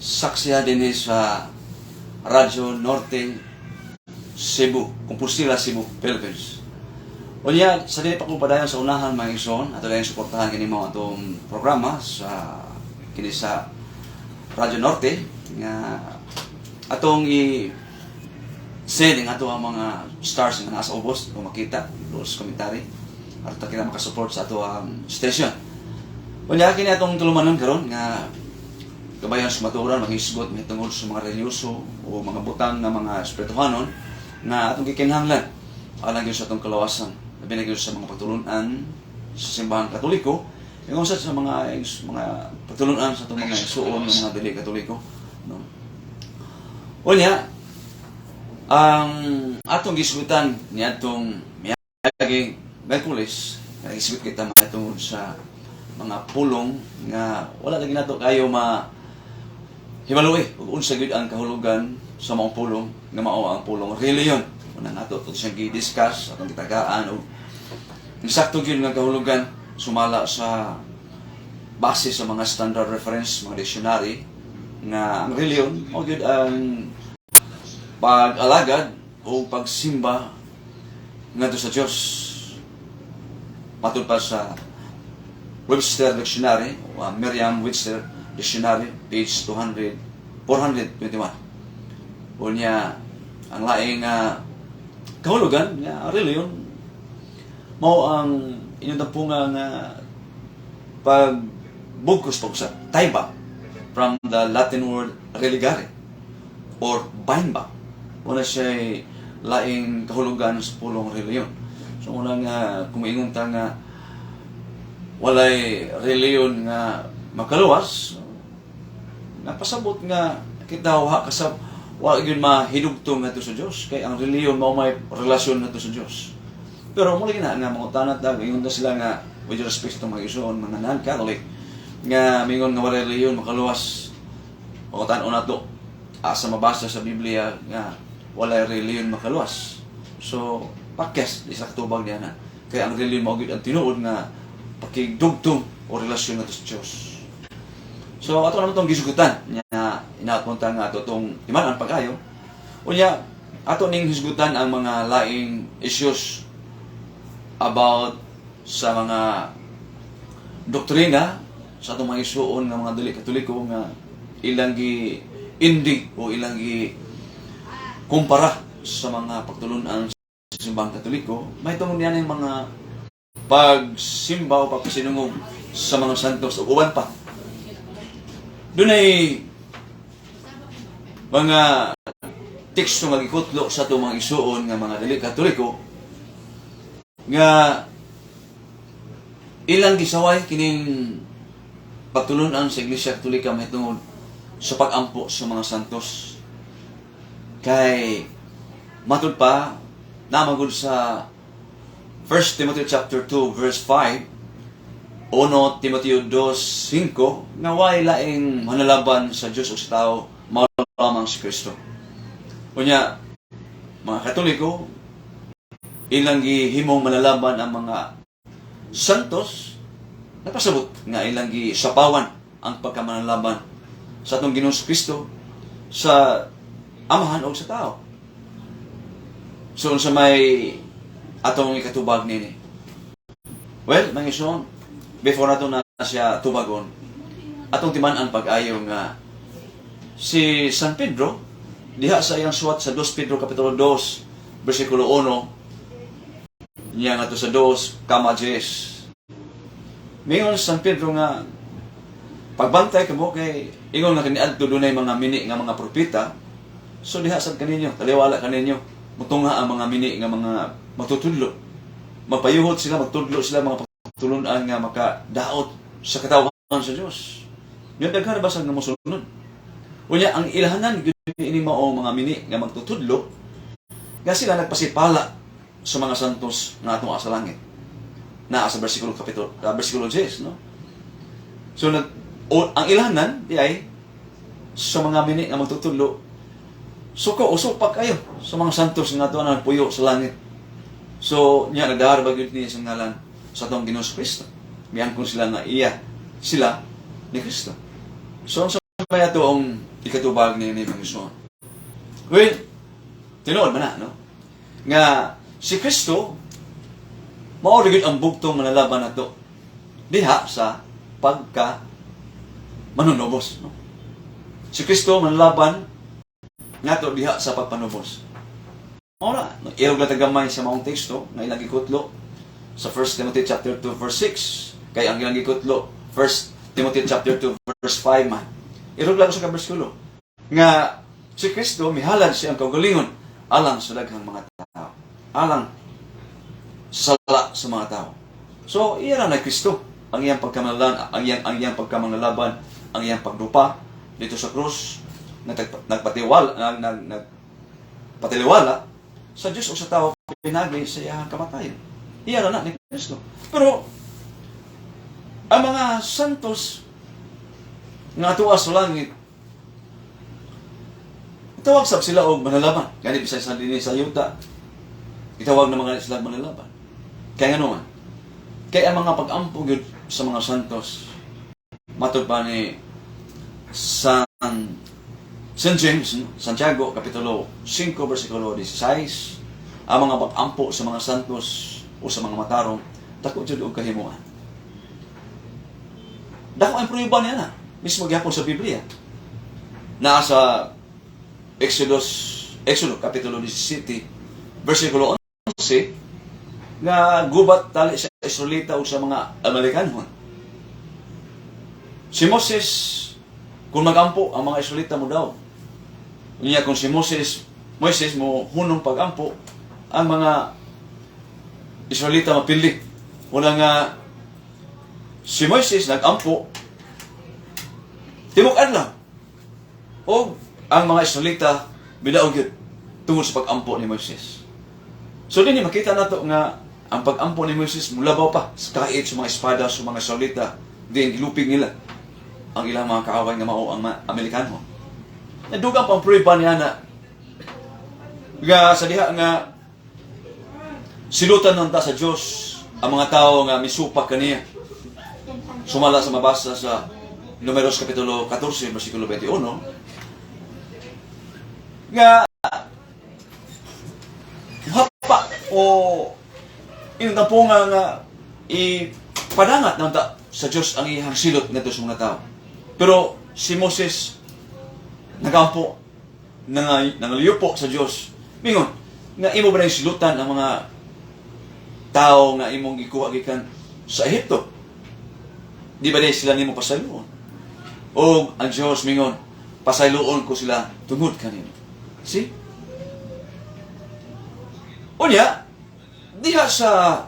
saksiya din sa Radyo Norte Cebu, Compostela, Cebu, Philippines. Unya, sa dili pa kong padayon sa unahan mga igsoon, ato lang suportahan kini mo atong programa sa kini sa Radyo Norte nga atong i-sending ato ang mga stars nga nasa ubos kung makita sa komentary aron ta kita makasupport sa ato ang station. Unya kini atong tulumanon karon nga kabayan sa maturan maghisgot may tungod sa mga religyoso o mga butang nga mga espirituhanon nga atong gikinahanglan alang gyud sa atong kalawasan. Labi na gyud sa mga patulunan sa simbahan Katoliko, yung sa mga patulunan sa itong mga isuon ng mga dili Katoliko. No? Unya, ang atong gisgutan ni atong miyagi Merkulis, nagisgot kita matungod sa mga pulong nga wala lagi nato kayo himaluwi ug unsa gyud ang kahulugan sa mga pulong nga mao ang pulong reliyon. Una nato ito siyang i-discuss atong gitagaan o insakto gyud nga kahulugan sumala sa base sa mga standard reference, mga dictionary nga ang reliyon o gyud ang pag-alagad o pagsimba ngadto sa Dios. Matud pa sa Webster Dictionary o Merriam-Webster Dictionary, page 421. Unya ang laing kahulugan nga reliyon mao ang inyong tampunga nga pagbugkos pa sa taiba from the Latin word religare or bind ba. Una siya laing kahulugan sa pulong reliyon. So una nga kumingon ta nga walay reliyon nga makaluwas, napasabot nga kita wa kasab wa gyud mahidugtong ngadto sa Dios kay ang reliyon mao may relasyon ngadto sa Dios. Pero mo lagi na nga mga tanat ingon na sila nga with respect to mga igsoon mga non-Catholic nga mingon nga walay reliyon makaluwas. O tan-on nato asa mabasa sa Biblia nga walay reliyon makaluwas. So pakes isa ka tubag diana kay ang reliyon mao gyud ang tinuod nga pakigdugtong o relasyon ngadto sa Dios. So ato naman itong gisgutan nga inapunta nga ato itong timanan pag-ayo. Unya, ato ning hisgutan ang mga laing issues about sa mga doktrina sa atong mga isuon nga mga dili Katoliko nga ilang gi-indig o ilang gi-kumpara sa mga pagtulunan sa simbahang Katoliko. May tungod yan yung mga pagsimba o pagpasinungog sa mga santos o uban pa. Doon ay mga teksto nga gikutlo sa itong mga isuon nga mga dili Katoliko nga ilang gisaway kining pagtulunan sa Iglesia Katolika mahitungod sa pag-ampo sa mga santos. Kay matud pa namagod sa 1 Timothy chapter 2 verse 5 1 Timoteo 2:5 nga way laing manalaban sa Dios ug sa tao mao lamang si Kristo. Unya mga Katoliko ilang gihimong manalaban ang mga santos napasabot nga ilang gisapawan ang pagkamanalaban sa atong Ginoong Kristo sa amahan o sa tao. So sa may atong ikatubag nini. Well, mga ison, before nato na siya tubagon, atong timan-an pag-ayo nga si San Pedro diha sa iyang suwat sa 2 Pedro kapitulo 2 bersikulo 1 niya nga to sa 2 kama 10. Mingon San Pedro nga pagbantay kamo kay ingon nga kaniadto dunay mga mini nga mga propeta, so diha sad kaninyo taliwala kaninyo mutunga ang mga mini nga mga matutudlo, magpayuhot sila, magtudlo sila mga tulunan nga makadaot sa katawan sa Dios. Yung daghan basag nga mosunod. Unya ang ilahanan gyud ini mao mga mini nga magtutudlo nga sila nagpasipala sa mga santos nga atong asa langit. Naa sa bersikulo 10, no? So ang ilahanan di ay sa mga mini nga magtutudlo suko usupak kayo sa mga santos nga ato nagpuyo sa langit. So nya nagdahar ba gyud ni sa ngalan sa atong Ginoong Kristo. Miangkon sila nga iya sila ni Kristo. So ba ito ang ikatubag ni Panginoon? Well, tinuod man na, no? Nga si Kristo maorigid ang bugtong manalaban nato diha sa pagka manunubos, no? Si Kristo manalaban nato diha sa pagpanubos. Ora, irog na tagamay sa maong teksto nga ilang gikutlo sa 1 Timothy chapter 2 verse 6 kay ang ilang gikutlo 1 Timothy chapter 2 verse 5 man. Irog lang sa kabersikulo nga si Kristo mihalad siya ang kaugalingon alang sa daghang mga tao. Alang sala sa mga tao. So, iyan na Kristo ang iyang pagkamalaban, ang iyang pagkamalaban, ang iyang pagdupa dito sa krus, nagpatiliwala sa Diyos o sa tao pinagi sa iyang kamatayan. Iyan na ni Kristo. Pero ang mga santos nga tuwa sa langit, itawag sab sila og manalaban. Gani bisay sa dinhi sa yuta, itawag na mga sila manalaban. Kaya nga naman, kaya ang mga pag-ampo yun sa mga santos, matod pa ni St. James, Santiago, Kapitulo 5, versikulo 16, ang mga pag-ampo sa mga santos o sa mga matarong, dako dyan og kahimuan. Dako ang pruiba niya na, mismo gyapon sa Biblia. Nasa Exodo, Kapitulo 17, versikulo 11, nga gubat tali sa Israelita o sa mga Amerikanon. Si Moses, kung magampo ang mga Israelita mo daw, niya kung si Moises mo hunong pagampo, ang mga Israelita mapili. Wala nga si Moises nagampo, timok adlaw. O ang mga Israelita bidaog yun tungod sa pagampo ni Moises. So din makita nato nga ang pag-ampo ni Moses mulabaw pa sa kahit sa mga espada sa mga Israelita, din gilupig nila ang ilang mga kaaway nga mao ang Amerikano. Nadugang pang pruiba niya na nga sa diha nga silutan nanta sa Dios ang mga tao nga misupak kaniya. Sumala sa mabasa sa Números Kapitulo 14, versikulo 21, nga hapa o inutapunga nga ipadangat ng sa Diyos ang iyang silot nito sa mga tao. Pero si Moses nagampo, nangaliyupo sa Diyos. Mingon, nga imo ba na yung silutan ang mga tao nga imong ikuha gikan sa Ehipto? Di ba sila nimo pasayloon? O ang Diyos mingon, pasayloon ko sila tungod kanino. See? Unya, diha sa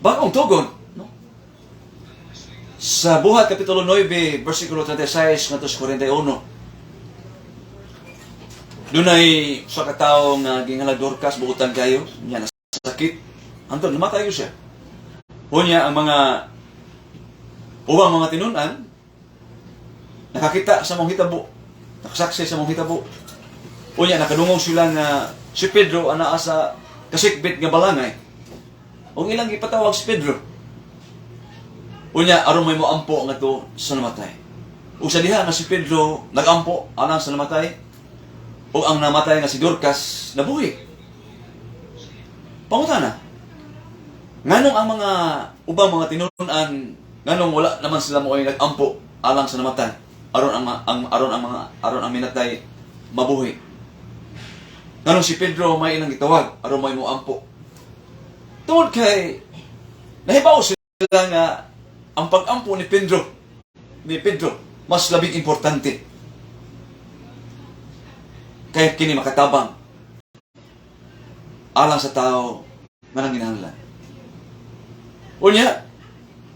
bagong tugon, no? Sa Buhat Kapitulo 9, versikulo 36 ngadto sa 41. Dunay sa katawo nga ginhalag Dorcas buutan kayo, nya nasakit. Anton namatay siya. Unya ang mga ubang mga tinunan nakakita sa mong hitabo, nakasaksi sa mong hitabo. Unya nakadungog sila nga si Pedro anaa sa kasikbit nga balangay. O ilang ipatawag si Pedro. Unya aron may moampo nga to sa namatay. Ug sa diha nga si Pedro nagampo anang sa namatay. O ang namatay nga si Dorcas nabuhi. Pangutana. Nganong ang mga ubang mga tinunan nganong wala naman sila mo ay nagampo alang sa namatay. Aron ang minatay mabuhi. Nganong si Pedro may ilang gitawag aron may moampo. Tungod kay nahibaw sila nga ang pag-ampo ni Pedro mas labing importante kaya kini makatabang alang sa tao nga nanginahanglan. Unya,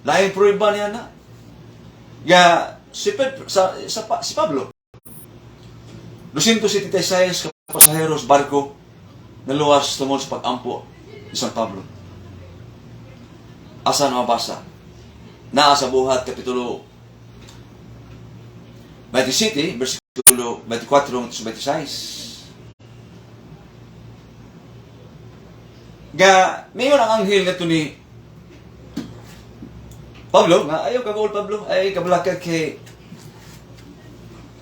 laing pruiba niya na si Pablo 276 pasaheros barko na luwas tungod sa pag-ampo ni San Pablo. Asa na mabasa? Naa sa Buhat Kapitulo 27, versikulo 24 hanggang 26. Mayon ang anghel nga ni Pablo, nga ayaw ka gold Pablo, ay kabalaka kay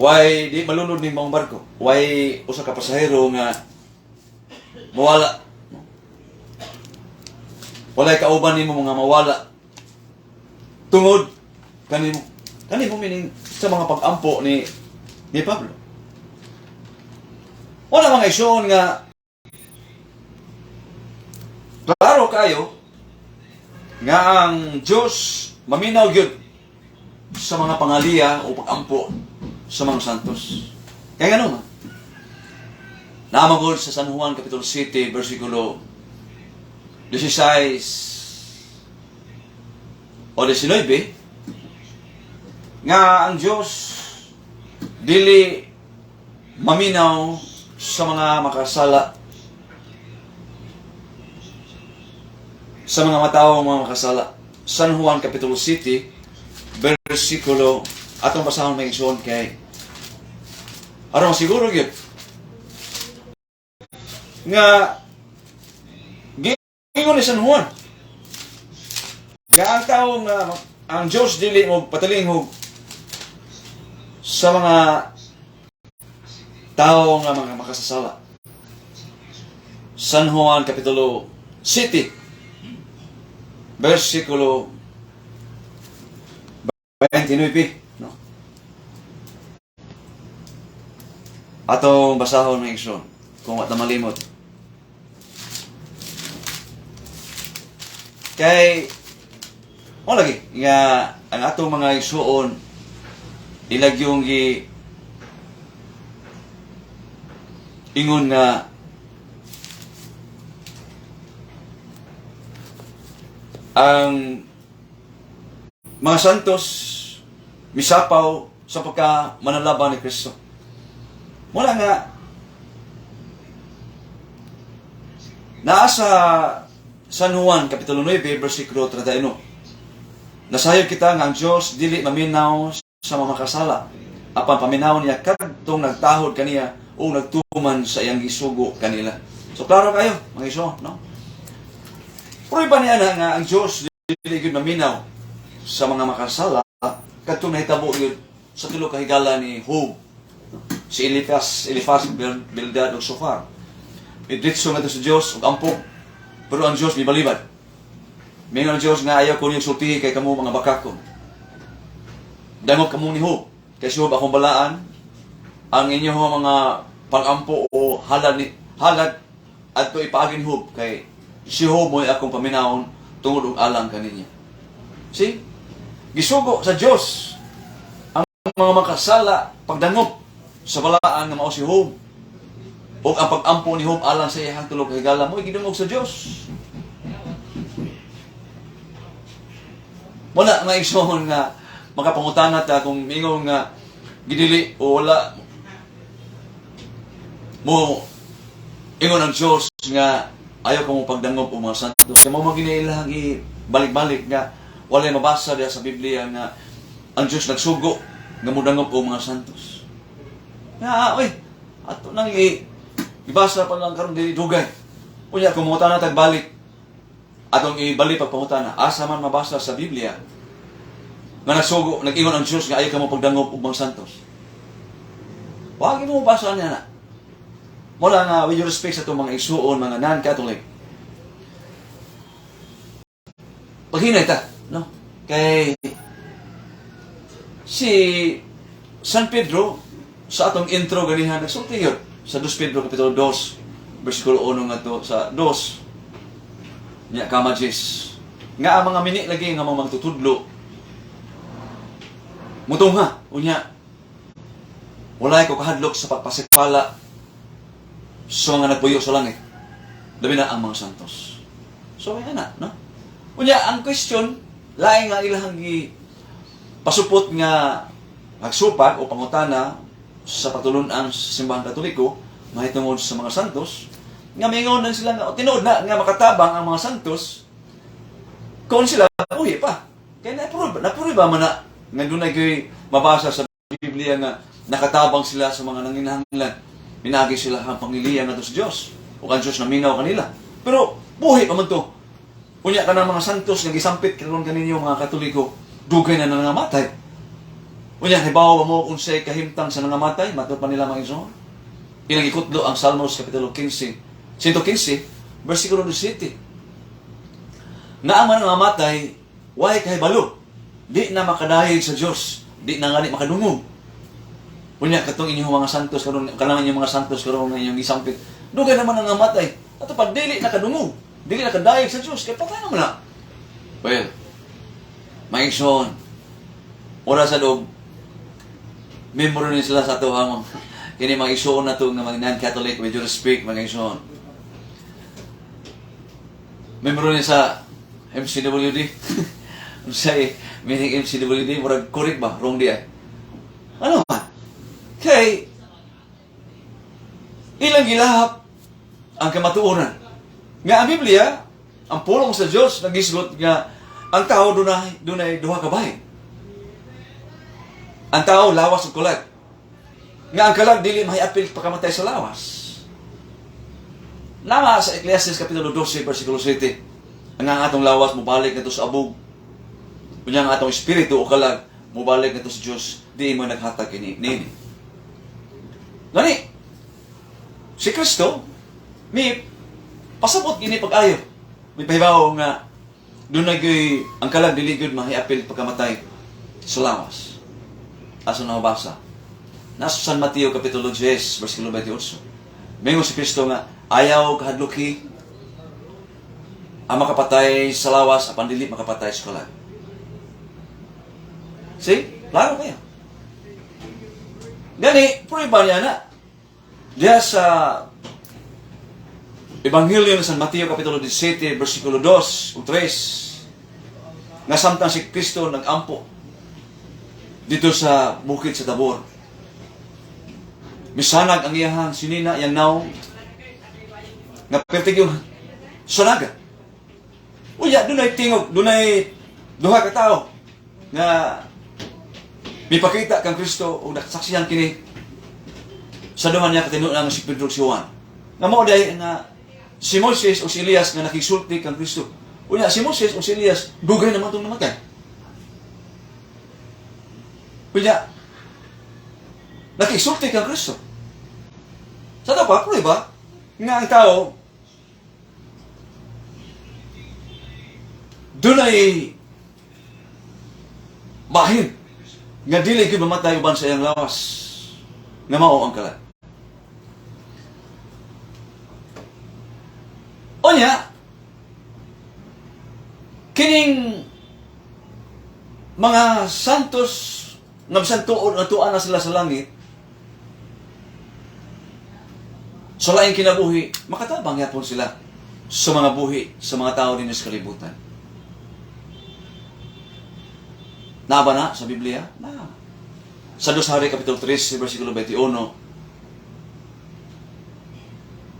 why di malunod ni mong barko. Why usa ka pasahero nga mawala. Walay kauban nimo mga mawala. Tungod kanimo meaning sa mga pag-ampo ni Pablo. Wala mga isyon nga klaro kayo nga ang Diyos maminaw gyud sa mga pangaliya o pag-ampo sa mga santos. Kaya nga naman, naamagod sa San Juan Capitulo 7, versikulo 16 o 19, nga ang Diyos dili maminaw sa mga makasala, sa mga matao mga makasala. San Juan Capitulo 7, versikulo, atong basahon may isuon kay aron siguro gyud nga gingon ni San Juan nga ang tao nga ang Dios dili mo patalinghog sa mga tao nga mga makasasala. San Juan Kapitulo 7, versikulo 29, no? Atong basahon ng igsoon kung wat na malimot. Kay o lagi nga ang atong mga igsoon ilagyong ingon nga ang mga santos misapaw sa pagka manalaban ni Kristo. Mula nga naa sa San Juan Kapitulo 9, versikulo 31. Nasayod kita nga ang Diyos dili maminaw sa mga makasala. Apan paminaw niya kadtong nagtahod kaniya o nagtuman sa iyang gisugo kanila. So klaro kayo, mga iso, no? Prueba niya na nga ang Diyos dili gyud maminaw sa mga makasala kadtong nahitabo gyud sa tulo ka higala ni Job. Si Eliphaz, Bildad ug Zophar. Idritso nga to sa Diyos ug ampo. Pero ang Diyos mibalibad. Mingon ang Diyos nga ayaw ko niyong sultihi kay kamo mga bakakon. Dangog kamo ni Job. Kay si Job akong balaan ang inyo mga pag-ampo o halad adto ipaagin Job kay si Job mo'y akong paminawon tungod og alang kaninyo. See? Gisugo sa Diyos ang mga makasala pagdangop sa balaan nga mao si Job. O ang pag-ampo ni Job alang sa iyang tulog higala mo'y gidungog sa Diyos. Wala nga igsoon nga makapangutana ta kung mingon nga gidili o wala mo ingon ang Diyos nga ayaw ka mo pagdangop o mga santos. Kaya mo maginilang balik-balik nga wala mabasa diya sa Biblia nga ang Diyos nagsugo nga mo dangop o mga santos. Nga, oy, ato nang ibasa pa lang karon dili dugay. Unya kung mangutana tag balik atong ibalik pagpangutana asa man mabasa sa Biblia nga nagsugo nag-ingon ang Diyos nga ayaw ka mo pagdangop og mga santos. Wag mo basa niya na. Wala nga with respect sa itong mga igsuon, mga non-Catholic. Paghinay ta, no? Kay si San Pedro sa atong intro ganihan nagsulti yun sa 2 Pedro Kapitulo 2 versikulo 1 nga to sa 2 nya kamajis nga ang mga mini lagi nga mga magtutudlo mutungha unya walay ko kahadlok sa pagpasikpala so nga nagpuyo sa langit labi na ang mga santos. So may na, no? Unya ang question laing nga ilang pasupot nga magsupak o pangutana sa patulunan sa simbahan Katoliko mahitungod sa mga santos nga mingon na sila nga tinuod na nga makatabang ang mga santos kung sila buhi pa kaya napuri ba man na nga dunay kay mabasa sa Biblia nga nakatabang sila sa mga nanginahanglan minagi sila ang pangilihan nato sa Dios o ang Dios na minaw kanila pero buhi pa man to unya ka ng mga santos nga gisampit karon kaninyo mga Katoliko dugay na nangamatay. Unya, hibawa mo unsay kahimtang sa nangamatay, matod pa nila mga igsoon. Ilang ikutlo ang Salmos Kapitulo 15, 115, versikulo 17. Na ang nangamatay, way kahibalo, di na makadahig sa Dios, di na ngani makadungog. Unya, katong inyong mga santos, kanang inyong mga santos, karong inyong isampit, dugay naman nangamatay. Ato pa, dili nakadungog, dili nakadahig sa Dios, kaya patay naman na. Well, mga igsoon, ora sa loob, member ni sila sa ato hamang kini mga igsoon na itong mga non-Catholic, with due respect, mga igsoon. Member ni sa MCWD. Say, meaning MCWD, murag correct ba? Wrong di ay. Ano ba? Kay, ilang gilahap ang kamatuonan. Nga ang Biblia, ang pulong sa Diyos, nagisgot nga, ang tao dunay duha ka bahay. Ang tao, lawas o kalag. Nga ang kalag, dili mahiapil pagkamatay sa lawas. Nama sa Ecclesiastes Kapitulo 12, versikulo 7, ang atong lawas, mubalik na ito sa abog. Kunya ang atong espiritu o kalag, mubalik na ito sa Diyos, di mo naghatag nini. Gani, si Kristo, may pasabot ini pag-ayo. May pahibaw nga, doon ang kalag, dili good mahiapil pagkamatay sa lawas. Aso na mabasa. Nasa San Mateo Kapitulo 10, versikulo 28. Mingo si Kristo nga, ayaw kahadluki ang makapatay sa lawas, apan dili makapatay sa kalag. See? Laro kayo. Gani, prueba niya na. Diya sa Ebanghelyo ng San Mateo Kapitulo 17, versikulo 2 o 3, nga samtang si Kristo nag-ampo dito sa bukid sa Tabor. Misanag ang iyahang sinina, yang naw, nga pertig yung sanaga. Uya, dunay tingog, dunay duha ka tao, nga mipakita kang Kristo, o nakasaksihan kini, sa duman niya katinunan nga si Pedro si Juan. Nga mo dahi nga, si Moses o si Elias nga nakisulti kang Kristo. Uya, si Moses o si Elias, dugay naman itong namatay. Uya, nakisulti kang Kristo. Sa ito pa, prueba, nga ang tao, doon ay bahin, nga dili kayo mamatay uban sa iyang lawas, nga mao ang kalat. O niya, kining mga santos, nga bisan tuon na sila sa langit, sa laing kinabuhi, makatabang yapon sila sa mga buhi, sa mga tao din sa kalibutan. Naba na sa Biblia? Na. Sa 2 Hari Kapitulo 3, versikulo 21,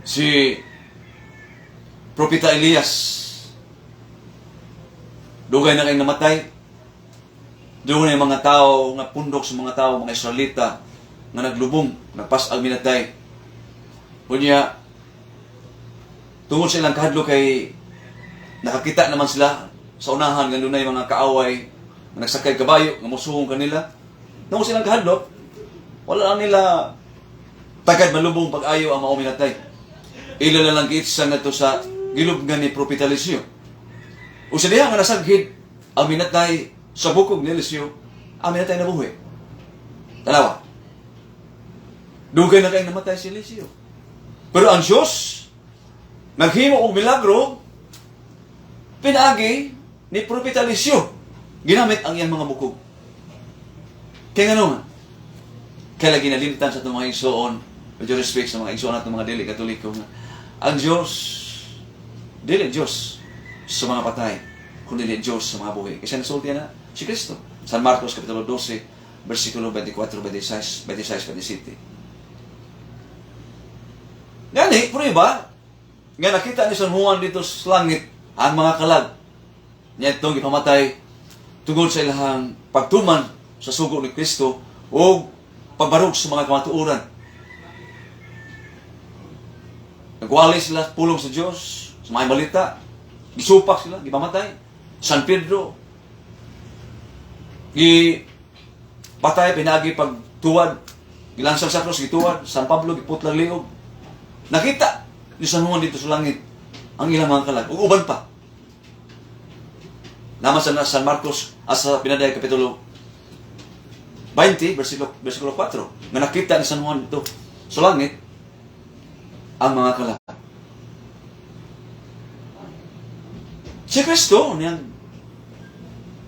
si Propeta Elias, dugay na kayong namatay, doon yung mga tao, nga pundok sa mga tao, mga Israelita, nga naglubong, nagpas minatay. Kunya, tungod sa ilang kahadlo kay nakakita naman sila sa unahan nga doon mga kaaway, nga nagsakay kabayo, nga musuhong kanila. Tungod sa ilang kahadlo, wala lang nila tagad malubong pag-ayo ang mauminatay. Ila na lang kiitsa nga to sa gilubngan ni Propeta Eliseo. O sa diha nga nasaghid ang minatay sa bukog ni Eliseo, ang minatay na buhi. Dalawa. Dugay na kayong namatay si Eliseo. Pero ang Diyos, naghimo og milagro, pinagi ni Propeta Eliseo, ginamit ang iyang mga bukog. Kaya nga naman, kaya lagi nalimtan sa itong mga igsoon, with respect sa mga igsoon at mga dili katoliko, ang Diyos, dili Diyos sa mga patay, kundi dili Diyos sa mga buhay. Kasi nasulti na si Kristo. San Marcos Kapitulo 12, versikulo 24, 26, 27. Gani, prueba, nga nakita ni San Juan dito sa langit, ang mga kalag, niya itong ipamatay, tungkol sa ilahang pagtuman sa sugo ni Kristo, o pagbarog sa mga kamatuuran. Nagwali sila, pulong sa Diyos, sa mga balita, gisupak sila, gipamatay. San Pedro, patay pinagi pagtuwad, gilansang sa krus gituwad, San Pablo giputlang liog. Nakita ni San Juan dito sa langit ang ilang mga kalag, ug uban pa. Naman sa San Marcos asa pinaday kapitulo 20 versikulo 4 nga nakita ni San Juan dito sa langit ang mga kalag. Si Kristo niyang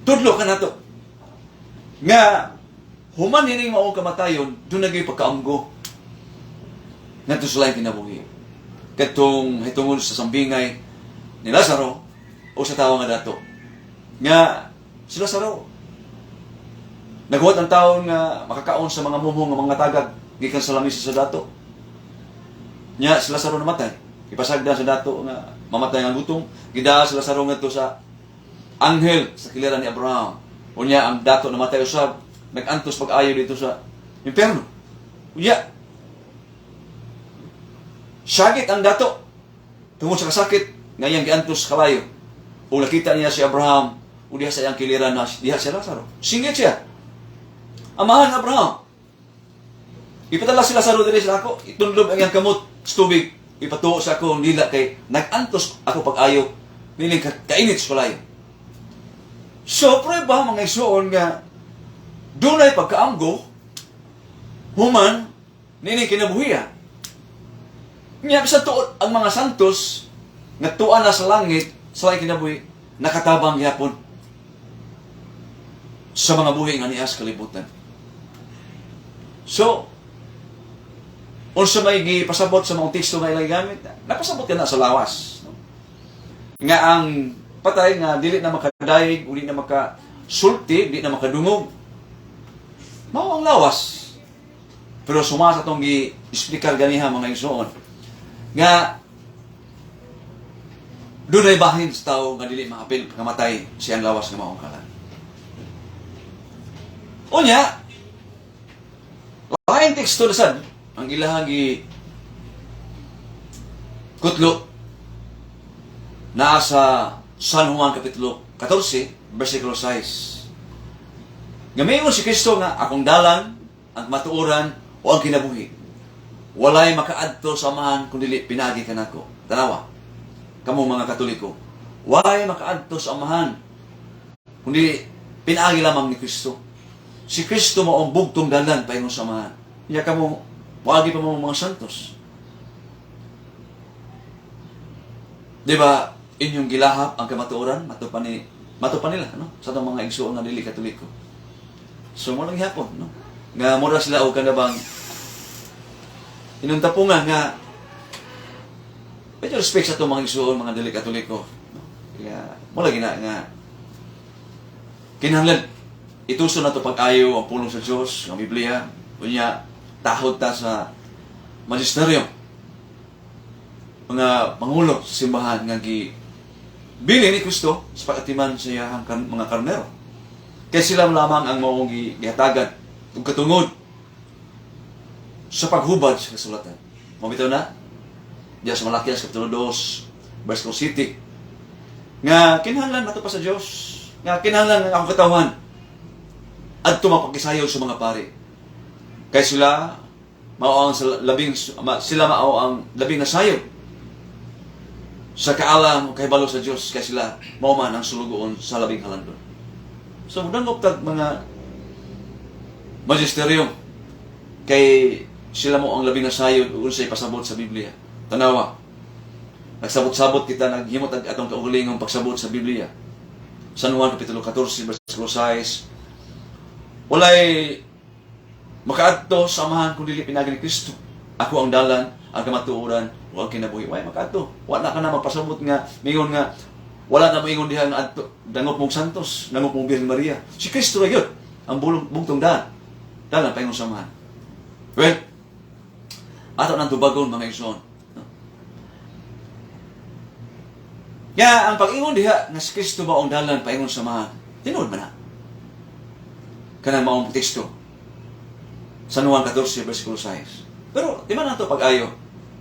tudlo ka na to. Nga, human hining maong kamatayon, doon naging pagkaamgo. Nga ito sila yung kinabuhi. Katong hitungod sa sambingay ni Lazaro, o sa tao nga dato. Nga, si Lazaro, naghuwat ang taon nga makakaon sa mga mumong nga mga tagag, gikan sa lamis sa dato. Nga, si Lazaro namatay. Ipasagda sa dato nga mamatay ang gutom. Gida si Lazaro nga ito sa anghel sa kiliran ni Abraham. Unya ang dato namatay usab, nag-antos pag-ayo dito sa impyerno. Unya, syagit ang dato tungod sa kasakit ngayang giantos kalayo. O nakita niya si Abraham, o diha sa iyang kiliran na diha si Lazaro. Singit siya. Amahan Abraham. Ipatala si Lazaro diri sa ako, itundlob ang iyang kamot sa tubig. Ipatuo sa ako nila kay nag-antos ako pag-ayo. Niling kainit sa kalayo. So, ba mga isuon nga dunay pagkaamgo human nini kinabuhiya. Nya sa tuod ang mga santos nga tuwa na sa langit sa kinabuhi nakatabang gyapon sa mga buhi nga nias kalibutan. So, unsa may gipasabot sa mga teksto nga ilang gamit, napasabot ka na sa lawas. No? Nga ang patay nga dili na makadayeg, uli na makasulti, dili na makadungog. Mao ang lawas. Pero sumasa itong i-explicar ganiha mga igsoon. Nga, doon ay bahin sa tao nga dili maapil kamatay siyang lawas nga maong kalan. Unya, lain teksto na sad, ang ilahang kutlo na sa San Juan Kapitulo 14, versikulo 6. Ngayon si Kristo nga, akong dalan, ang matuoran, o ang kinabuhi. Walay makaadto sa amahan, kundi pinagi ka nako. Tanawa, kamo mga Katoliko. Walay makaadto sa amahan, kundi pinagi lamang ni Kristo. Si Kristo mo ang bugtong dalan paingon sa amahan. Iya kamo, wagi pa mga santos. Diba, inyong gilahap ang kamatuoran, matupan nila, no? Sa itong mga igsuon na dili Katoliko. So, mo lang hapon, no? Nga mura sila o kanabang inuntapungan nga medyo respect sa itong mga igsuon, mga dili Katoliko. No? Kaya, mo lagi na nga kinahanglan, ituso na ito pag-ayo ang pulong sa Diyos, ang Biblia, kunya, tahod ta sa magisteryo, mga pangulo sa simbahan nga bili ni Kristo sa pagatiman sa iyang mga karnero. Kaya sila lamang ang maong gihatagan ug katungod sa paghubad sa kasulatan. Mabitaw na diya sa Malakias Kapitulo 2, versikulo 7. Nga kinahanglan nato pa sa Dios, nga kinahanglan nga akong katawan adto mapakisayon sa mga pari. Kaya sila mao ang labing nasayon sa kaalam kay balo sa Dios, kay sila mao man ang sulugoon sa labing halandon. So dangop tag mga magisteryo kay sila mo ang labing nasayon ug unsay pasabot sa Biblia. Tanawa, nagsabot-sabot kita, naghimot atong kaugalingong pagsabot sa Biblia. San Juan Kapitulo 14, versikulo 6. Walay makaadto sa amahan kung dili pinagi ni Kristo. Ako ang dalan, ang kamatuoran, o ang kinabuhi. Way makaadto. Wala ka na magpasabot nga, mingon nga, wala na mingon diha nga adto, dangop mong santos, dangop mong Birhen Maria. Si Kristo ra gyud ang bugtong dalan. Dalan paingon sa amahan. Well, ato nang tubagon mga igsoon. Kaya ang pag-ingon diha nga si Kristo ba ang dalan paingon sa amahan, tinuod man na. Kanang maong teksto. San Juan 14, versikulo 6. Pero, di man nato pag-ayo.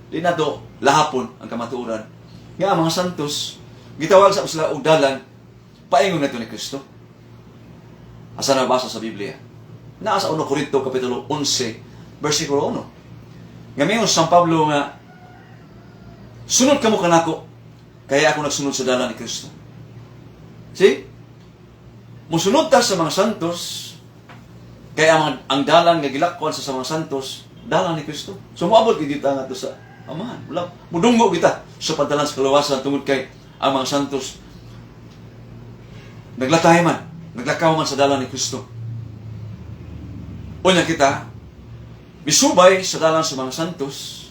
Di nato lahapon ang kamatuoran. Nga ang mga santos, gitawag sa sila og dalan, paingon nato ni Kristo. Asa nabasa sa Biblia? Naa sa 1 Corinto kapitulo 11 versikulo 1. Ngayon San Pablo nga, sunod kamo kanako, kaya ako nagsunod sa dalan ni Kristo. See? Musunod ta sa mga santos, kaya ang dalan nga gilakwan sa mga santos, dalan ni Kristo. So moabot gid ta nga to sa Amahan. Wala, mudunggo kita sa padalan sa kaluwasan tungod kay ang mga santos naglatay man, naglakaw man sa dalan ni Kristo. Unya kita misubay sa dalan sa mga santos,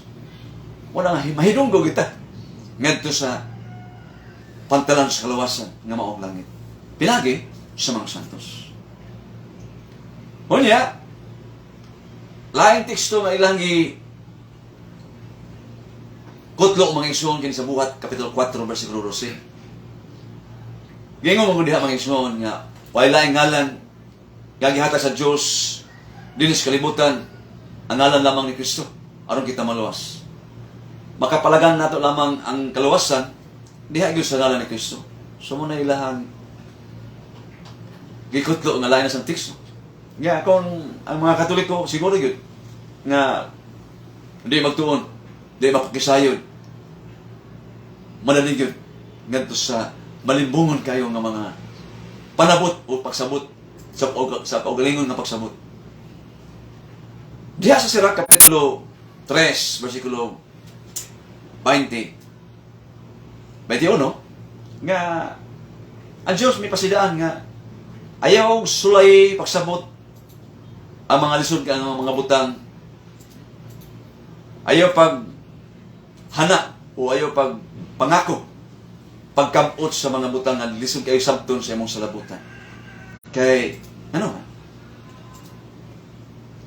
wala nga mahidunggo kita ngadto sa pantalan sa kaluwasan nga maong langit. Pinagi sa mga santos. Unya, laing teksto nga ilang kutlo mga igsoon kini sa Buhat kapitulo 4 bersikulo 12. Gingon mo diha mga igsoon nga wala ngalan nga gihatag sa Dios dinhi sa kalibutan, ang ngalan lamang ni Kristo aron kita maluwas. Makapalagan nato lamang ang kaluwasan diha gyud sa ngalan ni Kristo. So mo na ilahang gikutlo nga lain na sa teksto. Nga kung ang mga Katoliko siguro gyud nga hindi magtuon, hindi mapakisayon, manalig yun ngadto sa malimbungon kayo nga mga panabot o pagsabot sa kaugalingon nga pagsabot. Diha sa Sirach kapitulo 3 bersikulo 21 nga ang Diyos may pasidaan nga ayaw sulay pagsabot ang mga lisod ka ng mga butang, ayaw pag hana o ayaw pag pangako pagkamot sa mga butang nga lisod kayo sabton sa imong salabutan. Kay ano?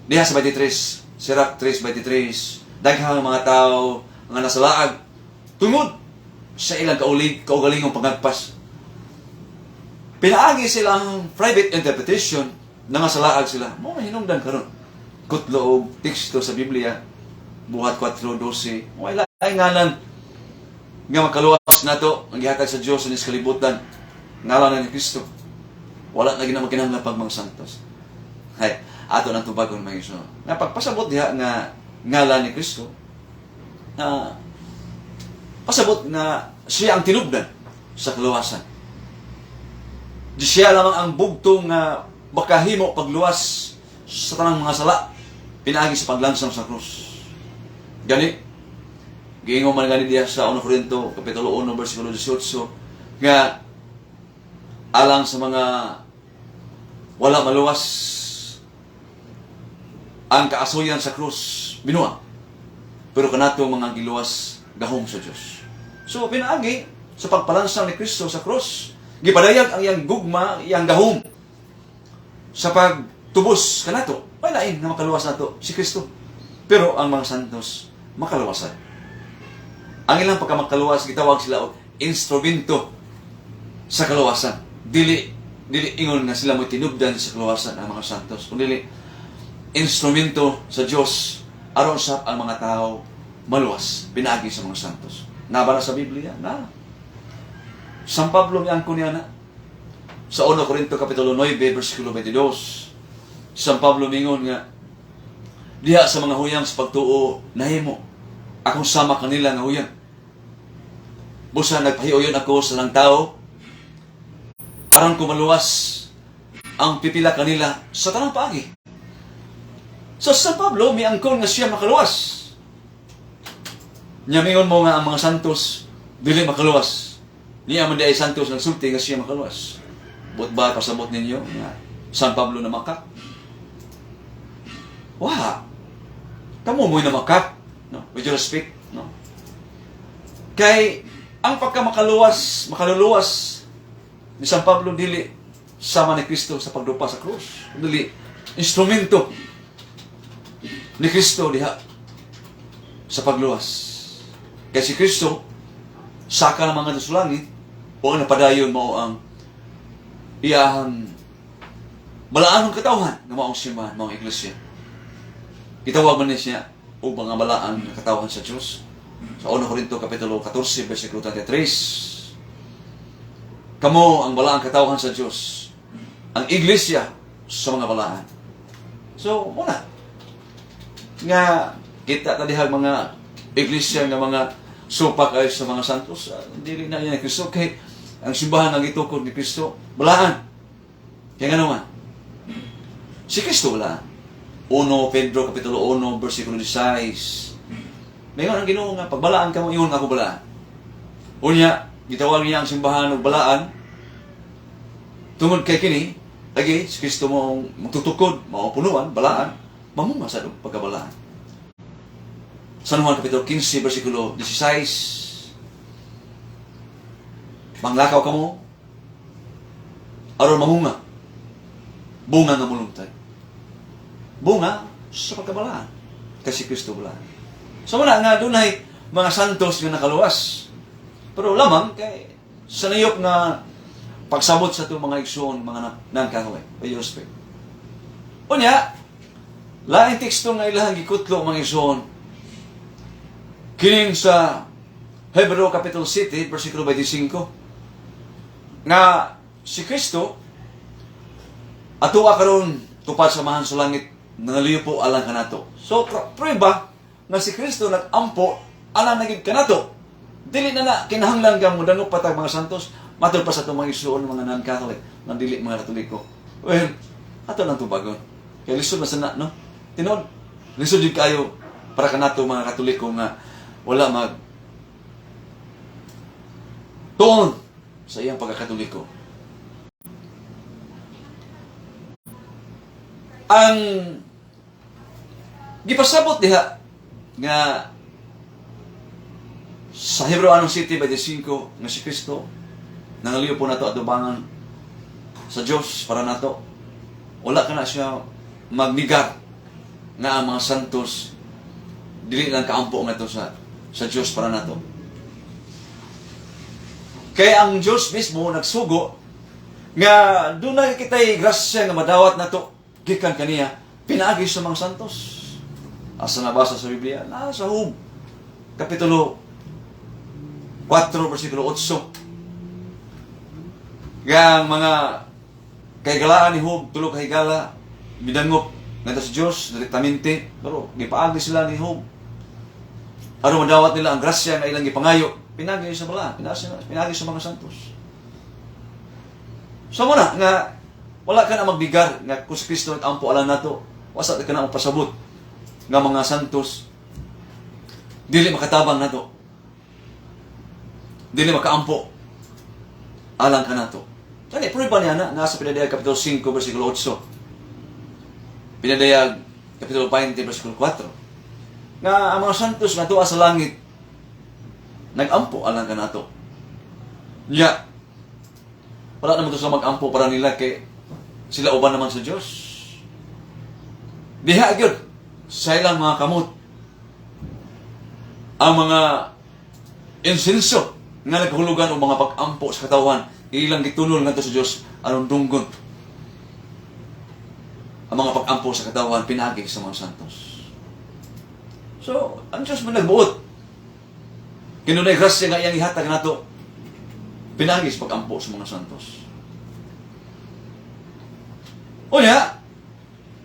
Diha sa 23, Sirach 3:23, daghang mga tao nga nasalaag tungod sa ilang kaugalingong pangagpas. Pinaagi silang private interpretation na nga salaag sila. Mo hinungdan karon. Kutlo og teksto sa Biblia, Buhat 4:12. Wala ay ngalan nga makaluwas nato ang gihatag sa Dios sa kalibutan, ngalan ni Kristo. Wala na ginang makinahanglan pag mga santos. Hay, ato nang tubagon mga iso. Nga pagpasabot diha nga ngalan ni Kristo, pasabot na siya ang tinubdan sa kaluwasan. Di siya lamang ang bugtong nga makahimo pagluwas sa tanang mga sala, pinaagi sa paglansang sa krus. Gani, giingon man gani diya sa 1 Corinto kapitulo 1 bersikulo 18 nga alang sa mga wala maluwas ang kaasuyan sa krus binuang, pero kanato mga giluwas gahom sa Dios. So pinaagi sa pagpalansang ni Kristo sa krus, gipadayag ang iyang gugma, iyang gahom sa pagtubos kanato. May lain na makaluwas nato si Kristo, pero ang mga santos makaluwasan. Ang ilang pagkamakaluwas, gitawag sila og instrumento sa kaluwasan. Dili ingon nga sila mo tinubdan sa kaluwasan ang mga santos. Kung dili, instrumento sa Dios aron sa ang mga tao maluwas, pinagi sa mga santos. Nabala sa Biblia? Na. San Pablo miangkon niya na. Sa 1 Corinto kapitulo 9, bersikulo 22, San Pablo mingon nga, diha sa mga huyang sa pagtuo, nahimo akong sama kanila nga huyan. Busa nagpahiuyon ako sa lang tao, aron ko maluwas ang pipila kanila sa tanang paagi. So San Pablo, miangkon nga siya makaluwas. Nyamingon mo nga ang mga santos, dili makaluwas. Niya man di ay santos nagsulti nga siya makaluwas. But ba pasabot ninyo nga San Pablo na makak? Wah! Kamu mo'y na makak? No? With your respect, no? Kay ang pagkamakaluwas, makaluluwas ni San Pablo dili sama ni Kristo sa pagdupa sa krus. Dili instrumento ni Kristo diha sa pagluwas. Kay si Kristo saka ng mga nasulangit o ang napadayon mo ang iyahang balaanong katawhan ng maong siman, maong iglesia. Gitawag man niya o mga balaan ng katawhan sa Diyos. Sa 1 Corinto kapitulo 14, versikulo 33. Kamo ang balaang katawhan sa Diyos. Ang iglesia sa mga balaan. So, muna. Nga, kita tadihag mga iglesia nga mga supak ay sa mga santos. Hindi rin na yan ni Kristo. Kaya ang simbahan ang itukod ni Kristo, balaan. Kaya nga naman, si Kristo balaan. 1 Pedro Kapitulo 1, versikulo 16. Ngayon ang Ginoo nga, pagbalaan ka mo, iyon ako balaan. Unya, gitawag niya ang simbahan ng balaan, tungod kay kini, lagi, si Kristo mo magtutukod, maupunuan, balaan, mamunga sa pagkabalaan. San Juan Kapitulo 15, versikulo 16. Manglakaw ka mo, aron mamunga, bunga nga mulungtay. Bunga sa pagkabalaan, kasi Kristo balaan. So wala nga, doon ay mga santos nga nakaluwas. Pero lamang, kay sanayok na pagsabot sa itong mga igsoon, mga nangkahoy, by your respect. O niya, laing teksto nga ilahang gikutlo mga igsoon, kining sa Hebreo Kapitulo 7, versikulo 25, nga si Kristo, atuwa karon tupad sa mahan sa langit, nangaliyo po alang kanato. So, prueba, nga si Kristo nag-ampo, alang naging kanato. Dili na kinahanglan kang mudanok patag mga santos, matul pa sa itong mga igsoon, mga non-Catholic, nang dili mga Katoliko. Well, ato lang tubagon. Kaya lisod na sana, no? Tinod, lisod din kayo para kanato mga Katoliko nga wala tuon sa iyang pagkakatoliko. Ang gipasabot diha nga sa Hebreo 7:25 nga si Kristo nangaliyo po nato adubangan sa Dios para nato. Wala ka na siya magnigar nga ang mga santos dili lang kaampo nga to sa Dios para nato. Kaya ang Dios mismo nagsugo nga dunay kitay grasya nga madawat nato gikan kaniya pinaagi sa mga santos. Asa nabasa sa Biblia? Sa Hub Kapitulo 4, versikulo 8. Yang mga kahigalaan ni Hub, tulog kahigala, midangop nga sa Diyos, direktamente, pero gipaagi sila ni Hub. Ano madawat nila ang grasya nga ilang gipangayo, pinagi sa bala, pinagi sa mga santos. So muna, nga, wala ka na magbigar, nga kung si Kristo nag-ampo alam nato, wasa ka na magpasabot, nga mga santos, dili makatabang nato, dili makaampo, alang ka nato. Kaya, prueba niya na, nasa Pinadayag Kapitulo 5, versikulo 8. Pinadayag Kapitulo 20, versikulo 4. Nga ang mga santos nga tuwa sa langit, nag-ampo alang ka nato. Niya, wala naman ito sa mag-ampo para nila kay sila uban naman sa Diyos. Diha yun, sa ilang mga kamot, ang mga insenso nga naghulugan o mga pag-ampo sa katawan, ilang gitulol nga ito sa Diyos, anong dunggon. Ang mga pag-ampo sa katawan, pinagi sa mga santos. So, ang Diyos man nagbuot. Kinunay grasya nga iyang ihatag na ito, pinagi sa pag-ampo sa mga santos. O niya,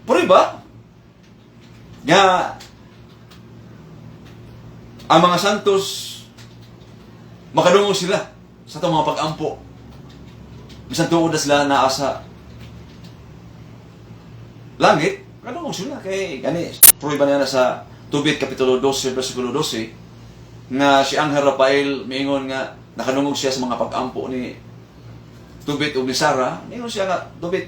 puriba, nga, ang mga santos, makadungo sila sa itong mga pag-ampo. Bisan tuod na sila naasa langit, makadungo sila. Kaya gani, prueba na sa Tubit Kapitulo 12, versikulo 12, nga si Anghel Rafael, miingon nga, nakadungog siya sa mga pag-ampo ni Tubit o ni Sarah. Miingon siya nga, Tubit,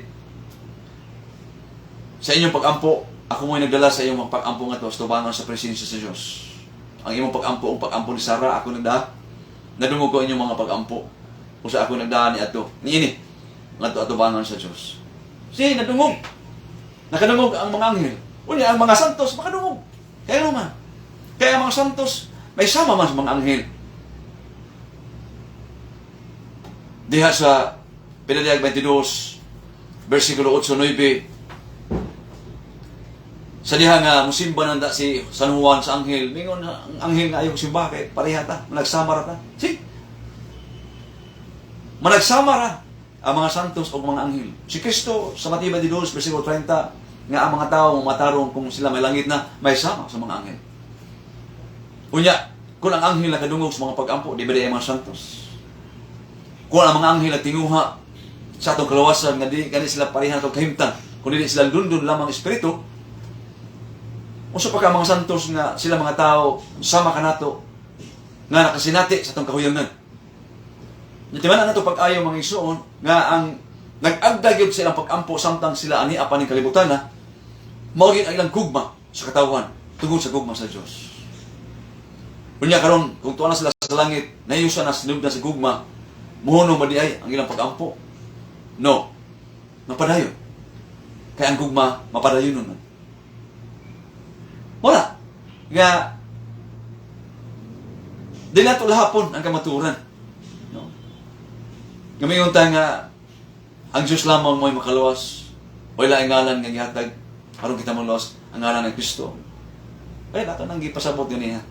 sa inyong pag-ampo, ako mo'y nagdala sa iyong pag-ampo nga ito, tubangan sa presensya sa Diyos. Ang iyong pag-ampo, ang pag-ampo ni Sarah, ako nagdala. Nadungog ko inyong mga pag-ampo. Kung sa ako nagdaan ni ato. Ni ini, nga ito atubangan sa Diyos. Kasi nadungog. Nakadungog ang mga anghel. Unya, ang mga santos, makadungog. Kaya naman. Kaya ang mga santos, may sama man sa mga anghel. Diha sa Pinadayag 22, versikulo 8-9, sa diha nga musimba nanda si San Juan sa anghel, mingon ang anghel nga ayong simba kay pareha ta, managsamara ta. Si. Managsamara ang mga santos o mga anghel. Si Kristo sa Mateo 22, versikulo 30, nga ang mga tao matarong kung sila may langit na may sama sa mga anghel. Unya, kung ang anghel nakadungog sa mga pag-ampo, di ba di ay mga santos? Kung ang mga anghel tinguha sa atong kalawasan, nga di sila pareha atong kahimtang, kung di sila lundon lamang espiritu, unsa pa ka mga santos nga sila mga tao sama kanato nga nakasinati sa atong kahuyangan. Natimanan na ito pag-ayaw mga isuon nga ang nag-agdag yun silang pag-ampo samtang sila ani apa ning kalibutan na maugin ang ilang gugma sa katawan tungod sa gugma sa Dios. Unya karon kung tuwa na sila sa langit, nayusa na sinugdan sa gugma, muhunong madiay ang ilang pag-ampo. No. Mapadayon. Kaya ang gugma mapadayon nun. Wala. Nga di nato lahapon ang kamaturan. No. Ngamayon tayo nga ang Diyos lamang mo'y makaluwas. Wala ang ngalan nga gihatag aron kita maluwas ang ngalan ng Kristo. Ay nato nang gipasabot yun niya.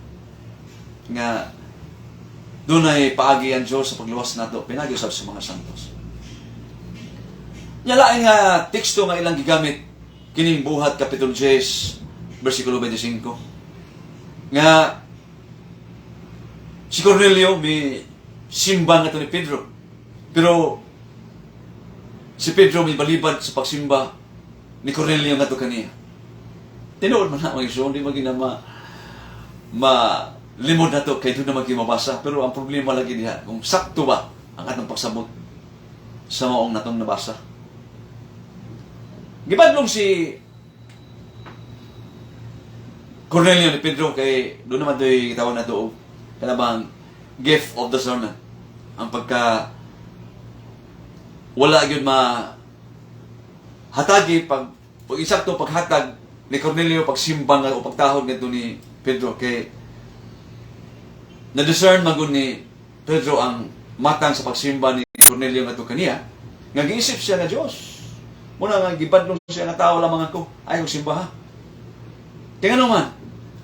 Nga doon ay paagi ang Diyos sa pagluwas nato pinagi usab sa mga santos. Nyalain nga teksto nga ilang gigamit kining Buhat Kapitulo 10 versikulo 25. Nga si Cornelio may simba nga ito ni Pedro. Pero si Pedro may balibad sa pagsimba ni Cornelio nga ito kaniya. Tinuod man na mga iso, hindi maging na malimod na ito, kaya doon na maging mabasa. Pero ang problema lagi diha, kung sakto ba ang atong pagsabot sa maong natong nabasa. Gibadlong si Cornelio ni Pedro, kay doon naman ito'y tawag na ito, kanabang gift of discernment. Ang pagka wala yun hatagi pag isakto paghatag ni Cornelio pagsimbang o pagtahod nito ni Pedro kay na-discern magun ni Pedro ang matang sa pagsimba ni Cornelio nga kaniya nga giisip siya nga Dios muna nga gibadlong siya nga tao lamang ako ayaw simba ha kaya nga naman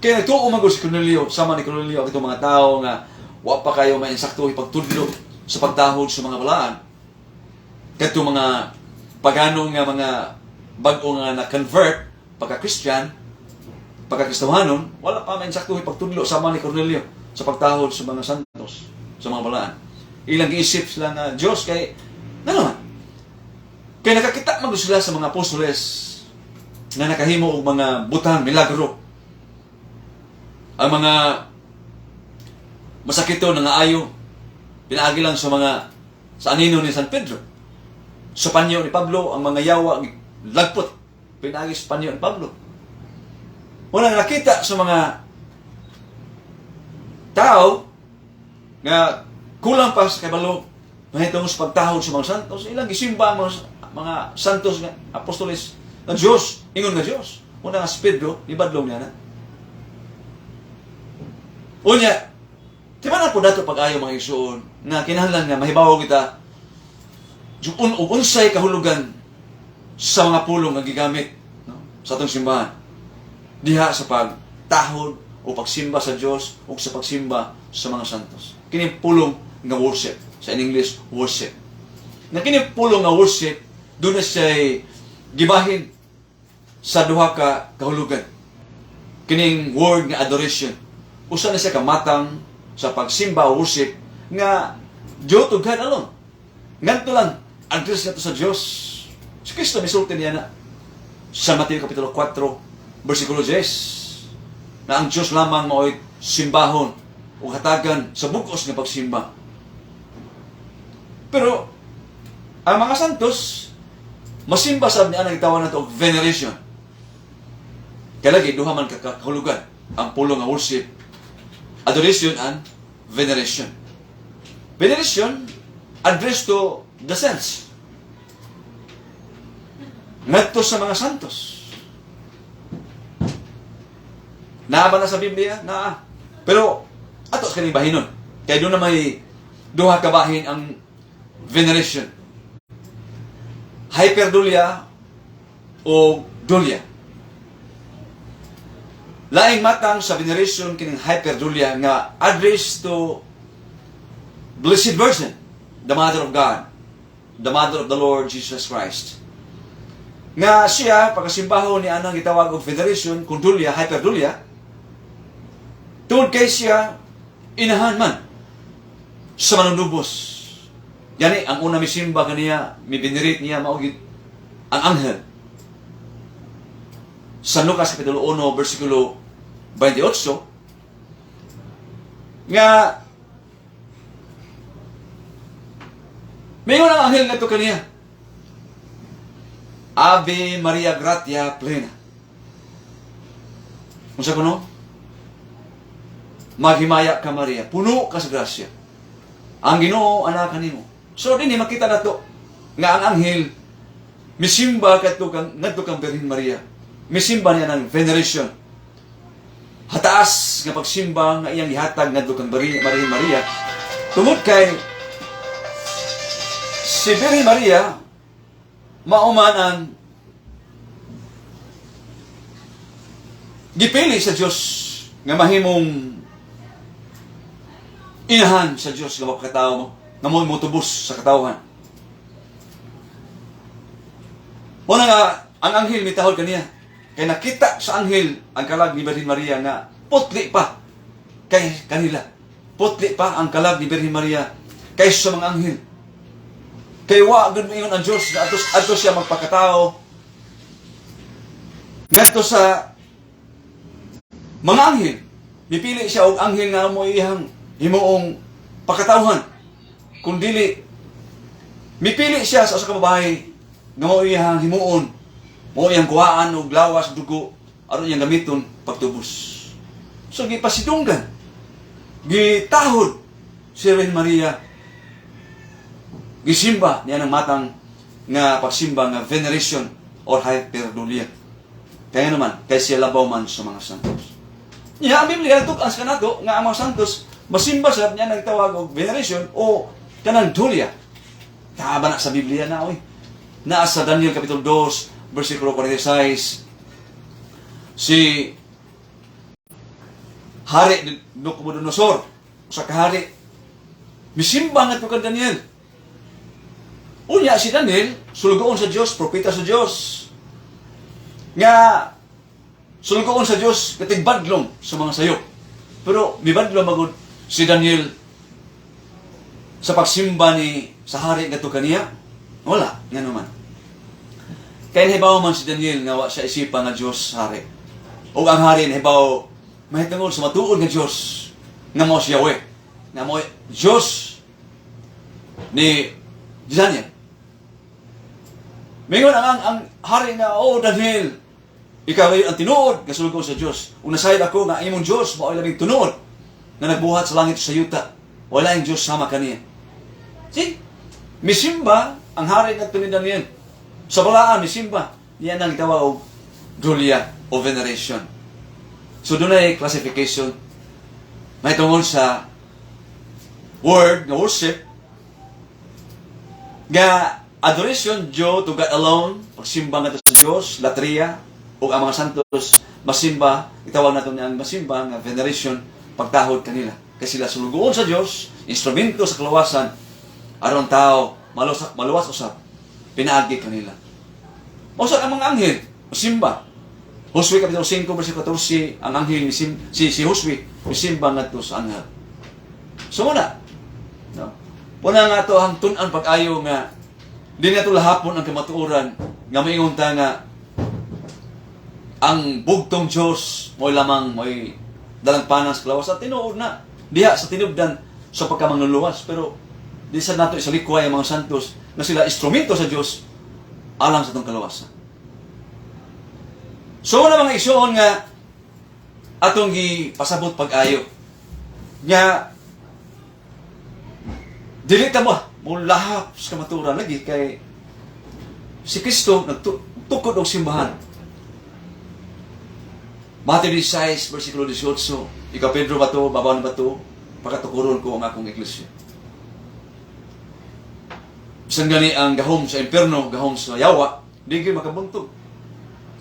kaya nagtuo magod si Cornelio sama ni Cornelio ang itong mga tao nga wa pa kayo may insakto ipagtudlo sa pagtahod sa mga balaan kato mga pagano nga mga bag-o nga na-convert pagka-Christian, pagka-Kristohanon, wala pa may insakto ipagtudlo sama ni Cornelio sa pagtahod sa mga santos, sa mga balaan. Ilang giisip sila nga Diyos kay naman. Kaya nakakita man sila sa mga apostoles na nakahimo og mga butang, milagro. Ang mga masakito nga ayo pinaagi lang sa anino ni San Pedro. Sa panyo ni Pablo, ang mga yawa, lagpot, pinagi sa panyo ni Pablo. Unang nakita sa mga tao nga kulang pa sa kabalo mahitungos sa pagtahod sa mga santos, ilang gisimba ang mga santos nga apostoles ng Diyos, ingon nga Diyos. Unang nga si Pedro, ibadlong niya na. Unya, timanan po dato pag-ayaw mga isuon nga kinahanglan nga mahibaw kita yung unsay kahulugan sa mga pulong nga gigamit no? Sa atong simbahan. Diha sa pagtahod o pagsimba sa Dios o sa pagsimba sa mga santos. Kini pulong nga worship. Sa English, worship. Na kini pulong nga worship, doon na siya gibahin sa duha ka kahulugan. Kining word nga adoration. Usa na siya kamatang sa pagsimba o worship nga Diyo to God alone. Nganto lang address nato sa Dios. Si Kristo misulti niya na sa Mateo Kapitulo 4, versikulo 10, na ang Diyos lamang mao'y simbahon o hatagan sa bugos nga pagsimba. Pero, ang mga santos, masimba sa niya ang itawan nato og veneration. Kaya lagi, duha man kahulugan ang pulong nga worship, adoration and veneration. Veneration, address to the sense. Ngadto sa mga santos. Naa ba na sa Biblia? Naa. Pero, ato sa kaning bahinon. Kaya doon na may duha ka bahin ang veneration. Hyperdulia o dulia. Laing matang sa veneration kining hyperdulia nga address to Blessed Virgin, the Mother of God. the mother of the Lord Jesus Christ. Nga siya, pagkasimbaho ni anang gitawag og Federation, Condulia, Hyperdulia, tungod kay siya, inahan man sa manunubos. Yani, ang una misimba kaniya, mibinirit niya, maugit, ang anghel. Sa Lucas Kapitulo 1, versikulo 28, nga, mayon ang anghel nga ito kaniya, Ave Maria Gratia Plena. Kung sa kuno, maghimaya ka Maria, puno ka sa grasya. Ang Ginoo anak kanimo. So dinhi makita nato nga ang anghel misimba kadto kang Birhen Maria. Misimba niya ng veneration. Hataas nga pagsimba nga iyang gihatag ngadto kang Birhen Maria. Tungod kay si Birhen Maria mauman ang gipili sa Dios nga mahimong inahan sa Dios nga makatawo mo, nga mo mutubos sa katawhan. Muna nga, ang anghel mitahol kaniya. Kaya nakita sa anghel ang kalag ni Birhen Maria nga putli pa kay kanila. Putli pa ang kalag ni Birhen Maria kaysa sa mga anghel. Kay wa gud moingon ang Dios nga atos siya magpakatao. Ngadto sa mga anghel, mipili siya og anghel nga mo iyang himuong pakatawhan. Kung dili, mipili siya sa usa ka babae nga mo iyang himuon, mo iyang kuhaan og lawas dugo aron iyang gamiton pagtubos. So gipasidunggan, gitahod si Birhen Maria, gisimba niya ng matang nga pagsimba nga veneration or hyperdulia. Kaya naman, kay siya labaw man sa mga santos. Niya, ang Biblia tukan sa kanato nga ang mga santos masimba sa niya nagtawag og veneration o kanang dulia. Taba na sa Biblia na, oy. Naa sa Daniel Kapitulo 2, versikulo 46, si Hari Nabucodonosor, sa kahari, misimba nga ito ka Daniel. Unya si Daniel, sulugoon sa Diyos, propeta sa Diyos. Nga, sulugoon sa Diyos, katigbadlong sa mga sayop. Pero, mibadlong magod si Daniel sa pagsimba ni sa hari nga ito kaniya. Wala, nga naman. Kaya nahibaw man si Daniel nga wa sa isipan nga Diyos hari. O ang hari nahibaw, mahitungod sa matuod nga Diyos nga mo si Yahweh. Nga mo Diyos ni Daniel. Mingon ang hari nga, oh Daniel, ikaw ay ang tinuod, kasulog ko sa Diyos. Unasayad ako nga imong Diyos, mao'y labing tunuod, na nagbuhat sa langit sa yuta. Wala yung Diyos sama kaniya. See? Misimba ang hari nga ito ni Daniel. Sa balaan, misimba. Yan ang tawag o dulia o veneration. So doon ay classification. May tungkol sa word, nga worship, nga adoration, Diyo, to God alone, pagsimba nga sa Diyos, latria, o ang mga santos, masimba, itawag nato niya ang masimba, nga veneration, pagtahod kanila. Kasi sila sulugoon sa Diyos, instrumento sa kalawasan, aron tao, maluwas usap, pinaagi kanila. Mausa ang mga anghel, masimba. Hosea Kapitulo 5, versikulo 14, ang anghel, si Hosea, masimba nga ito sa anghel. So muna, no? Muna nga ito ang tunan pag-ayo nga, di nga ito lahapon ang kamatuuran, nga maingon ta nga, ang bugtong Diyos, mo'y lamang, mo'y dalang panas kalawas, at tinuod na, diha sa tinubdan, sa pagkamangluwas, pero, di sa nato isalikway ang mga santos, na sila instrumento sa Diyos, alang sa itong kalawasan. So, na mga isuon nga, atong pasabot pag-ayo, nga, dili ta mo lahap sa kamaturan lagi kay si Kristo nagtukod og simbahan. Matthew 16, versikulo 18, ikaw Pedro ba to, babaw na ba to, pagkatukuron ko ang akong iglesia. Bisan gani ang gahom sa impierno, gahom sa yawa, di gyud makabuntog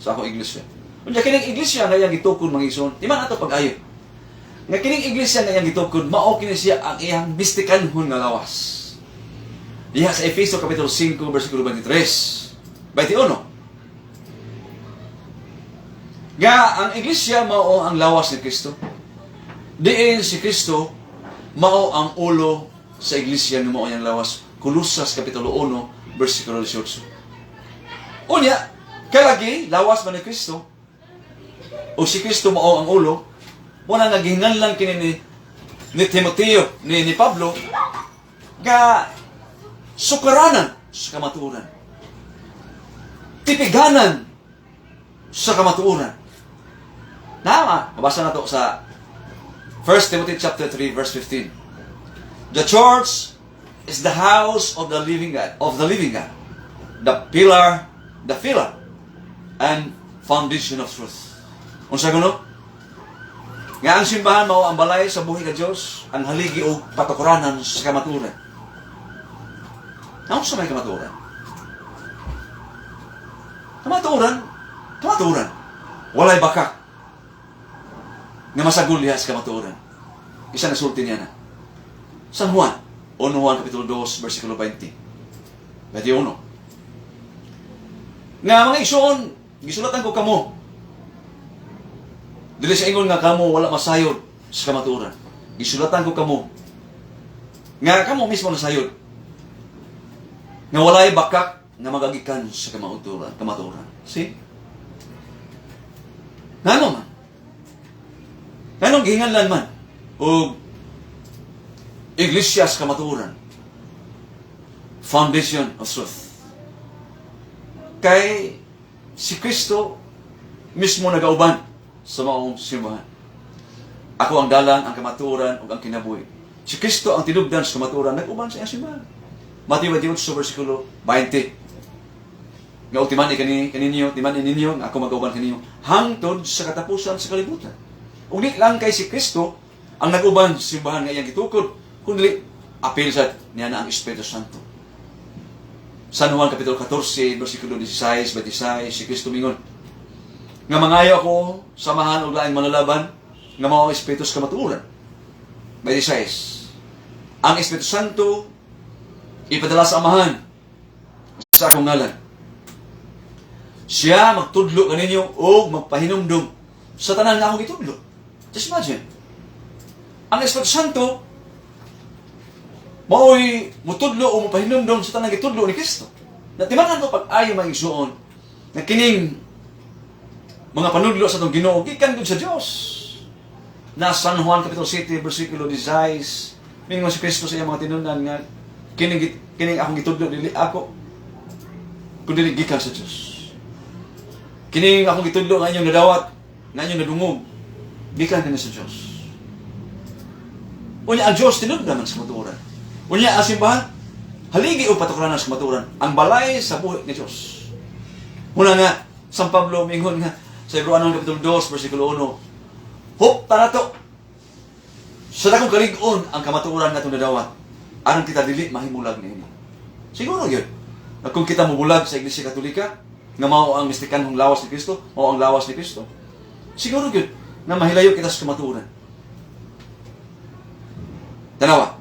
sa akong iglesia. Unya kining iglesia nga iyang gitukod mga igsoon, di man ato pag-ayo. Nga kining iglesia nga iyang gitukod, mao kini siya ang iyang mistikanhon nga lawas. Diha sa Efeso Kapitulo 5, versikulo 23. 21. Nga, ang iglesia mao ang lawas ni Kristo. Diin si Kristo mao ang ulo sa iglesia ng mao ang lawas. Kolosas Kapitulo 1, versikulo 18. Unya, kalagi, lawas man ni Kristo, o si Kristo mao ang ulo, muna naginganlan kini ni Timoteo, ni Pablo, nga sukaranan sa kamatuoran. Tipiganan sa kamatuoran. Mabasa na to sa 1 Timothy chapter 3, verse 15. The church is the house of the living God, the pillar, and foundation of truth. Unsa kuno? Nga ang simbahan mao ang balay sa buhi ka Dios, ang haligi o patukuranan sa kamatuoran. Naon sa may kamatuoran? Kamatuoran. Walay bakak nga masagul diha sa kamatuoran. Isa na sulti niya na. San Juan, 1 Juan Kapitulo 2, versikulo 20. 21. Nga mga igsoon, gisulatan ko kamo. Dili sa ingon nga kamo wala masayod sa kamatuoran. Gisulatan ko kamo. Nga kamo mismo nasayod. Nga walay bakak nga magagikan sa kamatuoran. See? Ngano man? Nganong gihinganlan man? O iglesia sa kamatuoran. Foundation of truth. Kay si Kristo mismo nagauban sa maong simbahan. Ako ang dalan, ang kamatuoran, ug ang kinabuhi. Si Kristo ang tinubdan sa kamatuoran, nag-uban sa iyang simbahan. Matthew 28, versikulo 20. Nga ultiman kaninyo, timan ninyo, ako mag-uban kaninyo, hangtod sa katapusan sa kalibutan. Ug di lang kay si Kristo ang nag-uban sa simbahan nga iyang gitukod, kundi apil sa niya na ang Espiritu Santo. San Juan Kapitulo 14, versikulo 16, 26, si Kristo mingon, nga mangayo ako, samahan og laing manlalaban, nga mao ang Espiritu sa kamatuoran. 26. Ang Espiritu Santo ipadala sa amahan sa akong ngalan. Siya magtudlo kaninyo o magpahinumdum sa tanan nga akong itudlo. Just imagine. Ang Espiritu Santo mao'y mutudlo o mapahinumdum sa tanan gitudlo ni Kristo. Natimanan ko pag-ayo maigsuon na kining mga panudlo sa itong Ginoo gikan gud sa Dios. Na San Juan Kapitulo 7, versikulo 16, mingon si Kristo sa iyang mga tinunan nga kining akong gitudlo dili ako kundi gikan sa Dios. Kining akong gitudlo nga inyong nadawat, nga inyong nadungog, gikan din sa Dios. Unya ang Dios tinudlo man sa kamatuoran. Unya ang simbahan haligi o patukuranan sa kamatuoran, ang balay sa buhi ni Dios. Muna nga San Pablo mingon nga sa Hebreano Kapitulo 2, versikulo 1, hop tanato sa dakong kalig-on ang kamatuoran nga itong nadawat, aron kita dili mahimulag niini. Siguro yun, na kung kita mubulag sa Iglesia Katolika, nga mao ang mistikanhong lawas ni Kristo, mao ang lawas ni Kristo, siguro yun, na mahilayo kita sa kamatuoran. Tanawa,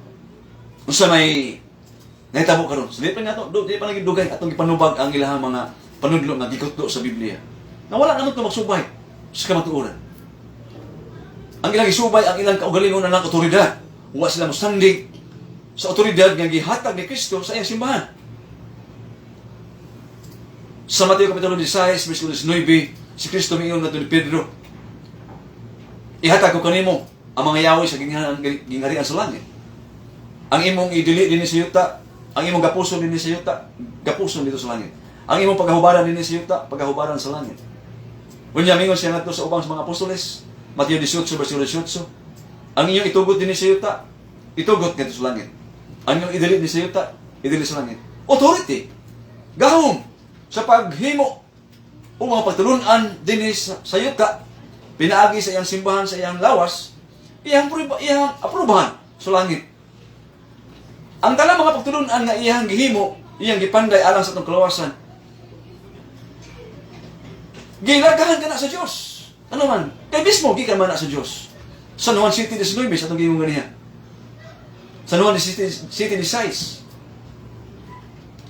unsa may nahitabo karon, so di pa naging dugay atong gipanubag ang ilahang mga panudlo nga gikutlo sa Biblia. Na wala naman ito magsubay sa kamatuoran. Ang ilang isubay, ang ilang kaugalingon ng otoridad. Huwag sila mustandig sa otoridad nga gihatag ni Kristo sa iyang simbahan. Sa Mateo Kapitulo 16, versikulo 19, si Kristo mingon nato ni Pedro, ihatag ko kanimo ang mga yawi sa gingharian sa langit. Ang imong idili dinhi sa yuta, ang imong gapuson dinhi sa yuta, gapuson dito sa langit. Ang imong paghahubaran dinhi sa yuta, paghahubaran sa langit. Unya mingon siya ngadto sa ubang sa mga apostoles, Mateo 18, versikulo 18, ang inyong itugot dinhi sa yuta, itugot ngadto sa langit. Ang inyong idili dinhi sa yuta, idili sa langit. Authority, gahom sa paghimo o mga pagtulunan dinhi sa yuta, pinaagi sa iyang simbahan, sa iyang lawas, iyang aprubahan sa langit. Ang talang mga pagtulunan nga iyang gihimo, iyang gipanday alang sa itong kalawasan, gilagahan ka na sa Diyos. Ano man? Kay mismo, gikan man na sa Diyos. San Juan City 19, sa itong gihimo ganihan. San Juan City 16.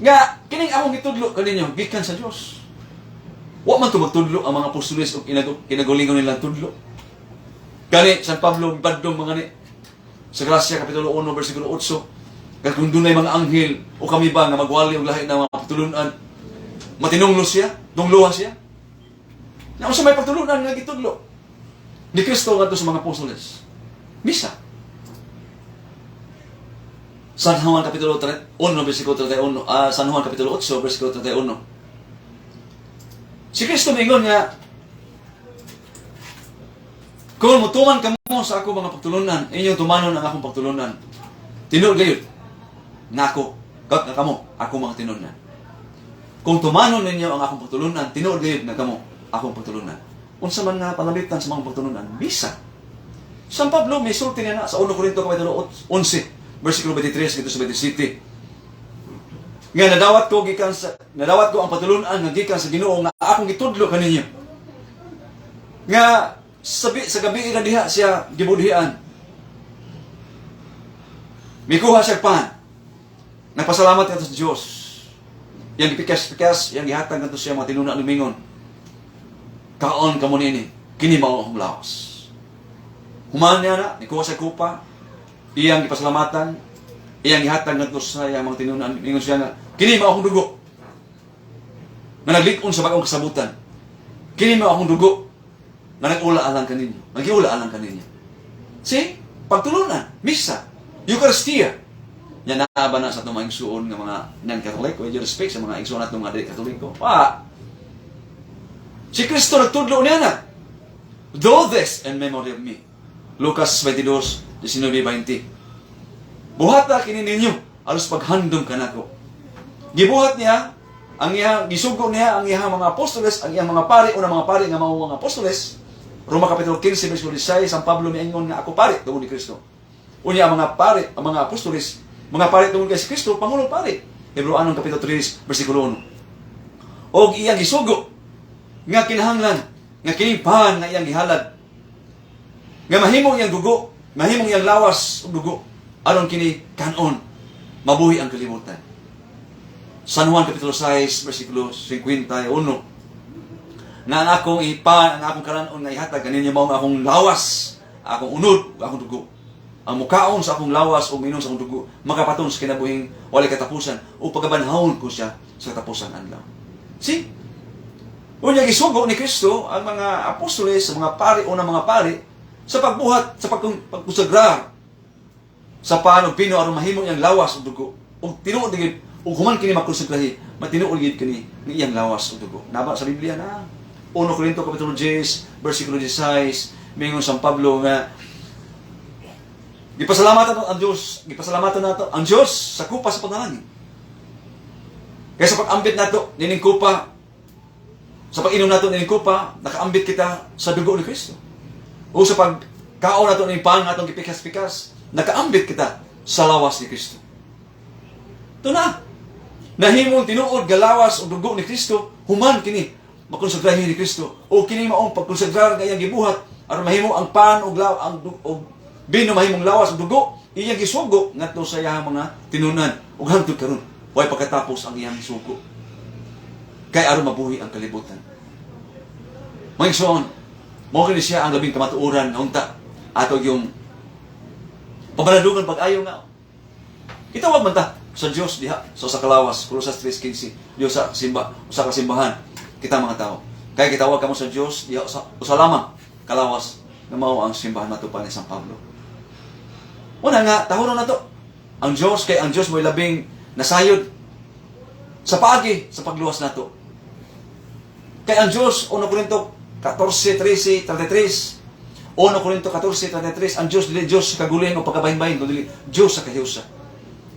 Nga, kining akong gitudlo kaninyo, gikan sa Dios. Wa man to magtudlo ang mga apostoles o kinagulingon nilang tudlo. Kani, San Pablo, badong mga ni, sa Gracia, Kapitulo 1, versikulo 8, kung doon ay mga anghel o kami ba nga magwali o lahi ng mga patulunan, matinunglo siya, dungluha siya. Nga, sa may patulunan nga gitudlo ni Kristo nga sa mga apostoles. Misa. San Juan Kapitulo 1, versikulo 31, San Juan Kapitulo 8, versikulo 31. Si Kristo mingon nga, kung mutuman ka mo sa ako mga pagtulunan, inyong tumanon ang akong pagtulunan. Tinuod gayud nga ako, nga kamo, ako mga tinunan. Kung tumanon ninyo ang akong pagtulunan, tinuod gayud nga kamo, akong pagtulunan. Unsa man nga panalitan sa mga pagtulunan, bisa. San Pablo may sulti niya na sa 1 Corinto Kapitulo 11, versikulo 23 dito sa 27. Nga nadawat ko ang patulunan nga gikan sa Ginoo nga akong gitudlo kaninyo. Nga sa gabi nga diha siya gibudhian. Mikuha siya pan. Nagpasalamat kadto sa Dios. Yang gipikas-pikas, yang gihatag kadto siya mga tinuna lumingon. Kaon kamo nini, kini mao ang lawas. Human niya na, nikuha siya kupa, iyang gipasalamatan, iyang gihatag ngadto sa mga tinunan, ingon siya nga, kini mao akong dugo. Nga naglikon sa bagong kasabutan. Kini mao akong dugo. Nga nag-ula-alang kaninyo. Nag-iula-alang kaninyo. See? Pagtulunan, misa, Eucharistia. Yan naaba na sa itong mga igsuon ng mga non-Catholic, with due respect sa mga igsuon at mga Katoliko. Si Kristo nagtudlo niya na. Do this in memory of me. Lucas 22, 19-20. Buhata kini ninyo, alos paghandom ka nako. Gibuhat niya, gisugo niya ang iyang mga apostoles, ang iyang mga pari, una mga pari nga mao mga apostoles. Roma Kapitulo 15, versikulo 16, San Pablo miingon nga ako pari tungod ni Kristo. Unya ang mga pari, ang mga apostoles, mga pari tungod kay si Kristo, pangulong pari. Hebreanong Kapitulo 3, versikulo 1. Og iyang gisugo nga kinahanglan, nga kining pahan nga iyang gihalad. Nga mahimong iyang dugo, mahimong iyang lawas ug dugo aron kini kanon mabuhi ang kalibutan. San Juan Kapitulo 6, versikulo 51. Na ang akong ipan, ang akong kalanon nga ihatag kaninyo mao nga akong lawas, akong unod, akong dugo. Ang mukaon sa akong lawas o minom sa akong dugo, makapaton sa kinabuhing walay katapusan o pagabanhawon ko siya sa katapusan anlaw. See? Unya gisugo ni Kristo ang mga apostoles, mga pari o mga pari sa pagbuhat, sa pagkusagrar sa paano pino aron mahimo iyang lawas o dugo. O tinuod gid o human kini makonsekrahi, matinuod gid kini ni iyang lawas o dugo. Naba sa Biblia na 1 Corinto Kapitulo 10, versikulo 16, mingon San Pablo nga gipasalamatan ang Dios, gipasalamatan nato ang Dios sa kupa sa panalangin. Kaya sa pag-ambit nato nining kupa, sa pag-inom nato nining kupa, nakaambit kita sa dugo ni Kristo. O sa pagkaon nato ning pan atong gipikas-pikas, nakaambit kita sa lawas ni Kristo. Ito na. Nahimong tinuod galawas o dugo ni Kristo, human kini makonsagrahin ni Kristo. O kini maong pagkonsagrar nga iyang gibuhat aron mahimo ang pan o bino mahimong lawas o dugo, iyang gisugo ngadto sa iyang mga tinunan ug hangtod karon way pagkatapos ang iyang sugo. Kay aron mabuhi ang kalibutan. Mga igsoon, mao kini siya ang labing kamatuoran nga unta ato yung pabaladugan pag-ayo nga. Itawag man ta sa Dios diha sa kalawas, Colosas 3:15, Dios sa simba, usa ka simbahan kita mga tao. Kaya gitawag kamo sa Dios diha usa lamang kalawas nga mao ang simbahan nato pa ni San Pablo. Una nga tahoron nato ang Dios kay ang Dios mo'y labing nasayod sa paagi sa pagluwas nato. Kay ang Dios 1 Corinto 14:13-33, 1 Corinto 14:33, ang Dios dili Dios sa kaguling o pagkabahin-bahin, kundi Dios sa kahiusa.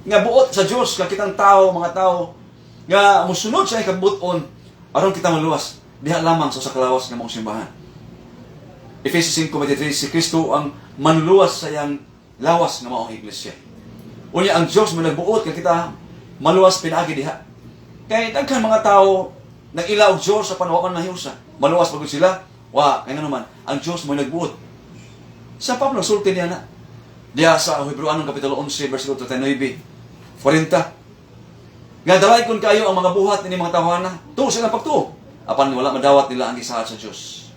Nga buot sa Dios nga kitang tao, mga tao nga mosunod sa ikabuton aron kita maluwas diha lamang sa kalawas nga mong simbahan. Efesios 5:23, si Kristo ang manluwas sa iyang lawas nga maong iglesia. Unya ang Dios mo nagbuot nga kita maluwas pinaagi diha. Kay daghan mga tao nag-ilaw Dios sa panawaan ng hiusa. Maluwas pagod sila. Wa, kaya naman ang Dios mo nagbuot. Sa Pablo sulti niya na diha sa Hebreanong Kapitulo 11 versikulo 39, 40. Nga dalay kun kayo ang mga buhat ni mga tawana. Tuo sila pagtuo. Apan wala madawat nila ang gisaad sa Dios.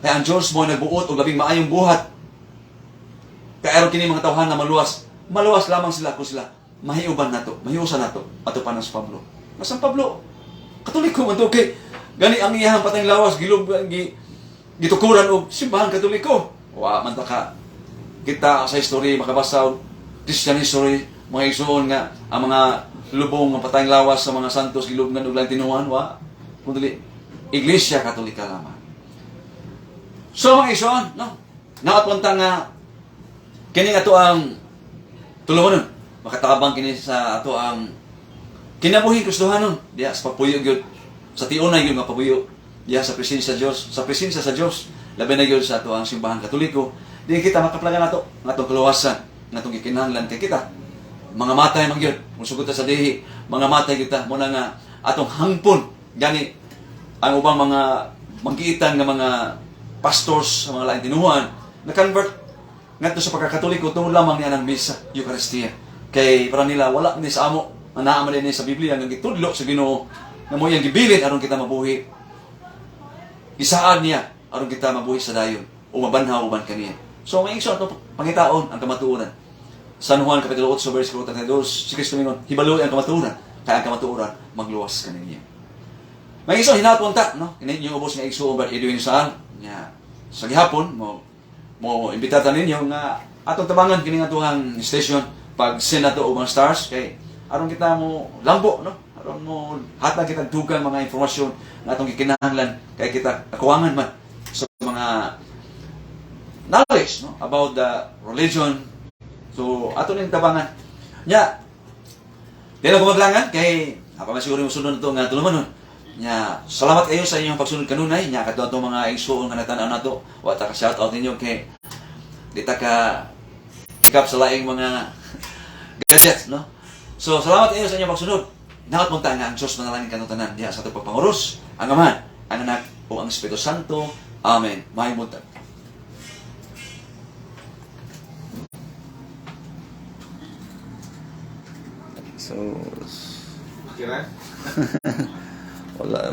Kaya ang Dios mo nagbuot og labing maayong buhat. Kaya aron kini mga tawhan na maluwas. Maluwas lamang sila kung sila mahiuban nato, mahiusan nato ato pa sa Pablo. Mas ang Pablo Katoliko man to kay gani ang iyang patayng lawas gilub gitukuran og simbahan Katoliko. Wa man ta ka kita sa history makabasa og Christian history mga igsoon nga ang mga lubong ng patayng lawas sa mga santos gilubngan og lang tinuan wa kundi Iglesia Katolika lamang. So mga igsoon, no? Naatpunta nga kini ato ang tulumanon makatabang kini sa ato ang kinabuhi Kristohanon diya sa pagpuyo gyud sa tiunay gyud nga pagpuyo diya sa presensya sa Dios labi na gyud sa ato ang simbahan Katoliko di kita makaplagan nato ngatong kaluwasan ngatong gikinahanglan kay kita mga matay man gyud musugot sa dihi mga matay kita mo na nga atong hangpon gani ang ubang mga manggiitan nga mga pastors sa mga lain tinuhan na convert ngadto sa pagkakatoliko tungod lamang niya ng misa Eucharistia kay para nila wala ni sa amo naa man ni sa Biblia nga gitudlo sa Ginoo nga mo yang gibilin aron kita mabuhi isaad niya aron kita mabuhi sa dayon o mabanhaw uban kaniya so may igsoon to pangitaon ang kamatuoran San Juan Kapitulo 8 verse 42 si Kristo mingon hibaloy ang kamatuoran kaya ang kamatuoran magluwas kaniya may igsoon hinaton ta no kini yung ubos nga igsoon ba Edwin Saan nya sa gihapon mo imbitata ninyo nga atong tabangan kini nga tuhang station pag send nato og mga stars kay aron kita mo lambo no aron mo hatag kita dugang mga informasyon nga atong gikinahanglan kay kita akuwangan man sa mga knowledge no about the religion so ato ning tabangan nya dili ko maglangan kay apa masiguro mo sunod to nga tulumanon nya salamat kayo sa inyong pagsunod kanunay nya kadto atong mga igsoon nga natan-aw nato wa ta ka shout out ninyo kay dita ka ikap sa laing mga gadgets no so salamat kayo sa inyong pagsunod naot mong nga ang Diyos manalangin kanutanan diha sa atong pagpanguros ang Ama ang Anak o ang Espiritu Santo amen maayong buntag. So, Okay, right?